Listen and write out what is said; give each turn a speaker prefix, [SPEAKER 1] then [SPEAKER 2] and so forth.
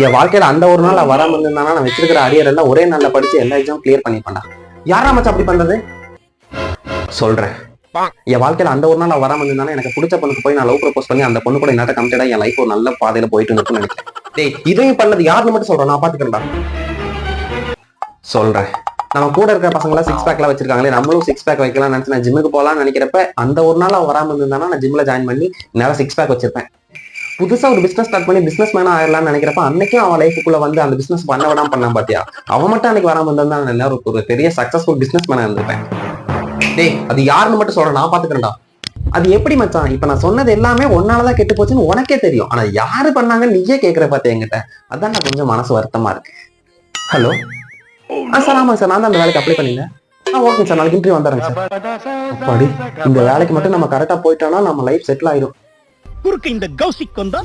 [SPEAKER 1] என் வாழ்க்கையில அந்த ஒரு நாள் வராம இருந்தானா நான் வச்சிருக்கிற அரியர் எல்லாம் ஒரே நாள்ல படிச்சு எல்லா எக்ஸாம் கிளியர் பண்ணிப்பேன்டா. யாரா மச்சான் அப்படி பண்றது? சொல்றேன். என் வாழ்க்கையில அந்த ஒரு நாள் வராம இருந்தானா எனக்கு பிடிச்ச பொண்ணுக்கு போய் நான் லவ் ப்ரப்போஸ் பண்ணி அந்த பொண்ணு கூட என்னட்ட கம்ப்ளீட்டா என் லைஃப் ஒரு நல்ல பாதையில போயிட்டு இருக்குன்னு நினைக்கிறேன். டேய் இதையும் பண்ணது யாருன்னு மட்டும் சொல்றேன், நான் பாத்துக்கிறேன்டா. சொல்றேன். நம்ம கூட இருக்கிற பசங்க எல்லாம் சிக்ஸ் பேக் எல்லாம் வச்சிருக்காங்களே, நம்மளும் சிக்ஸ் பேக் வைக்கலாம் நினைச்சு நான் ஜிம்முக்கு போலாம்னு நினைக்கிறப்ப அந்த ஒரு நாள் வராம இருந்தானா நான் ஜிம்ல ஜாயின் பண்ணி என்னால சிக்ஸ் பேக் வச்சிருப்பேன். புதுசா ஒரு பிசினஸ் ஸ்டார்ட் பண்ணி பிசினஸ் மேனா ஆயிடலாம்னு நினைக்கிறப்ப அன்னைக்கும் அவன் லைஃபுக்குள்ள வந்து அந்த பிசினஸ் பண்ண விடாம பண்ணான் பாத்தியா. அவன் மட்டும் அன்னைக்கு வராம இருந்தா எல்லாரும் ஒரு பெரிய சக்சஸ்ஃபுல் பிசினஸ் மேனா இருந்திருப்பேன். டேய் அது யாருன்னு மட்டும் சொல்றேன், நான் பாத்துக்கிறேன்டா. அது எப்படி மச்சான், இப்ப நான் சொன்னது எல்லாமே ஒன்னாலதான் கெட்டு போச்சுன்னு உனக்கே தெரியும், ஆனா யாரு பண்ணாங்கன்னு நீயே கேக்குற பாத்தியா என்கிட்ட. அதான் நான் கொஞ்சம் மனசு வருத்தமா இருக்கு. ஹலோ சார், ஆமாங்க சார், நான் தான் அந்த வேலைக்கு அப்ளை பண்ணிருந்தேன். ஓகே சார், நாளைக்கு இன்டர்வியூ வந்துடுறேங்க சார். அப்பாடி, இந்த வேலைக்கு மட்டும் நம்ம கரெக்டா போயிட்டோம்னா நம்ம லைஃப் செட்டில் ஆயிடும்.
[SPEAKER 2] குறுக்கு இந்த கௌசிக் வந்தா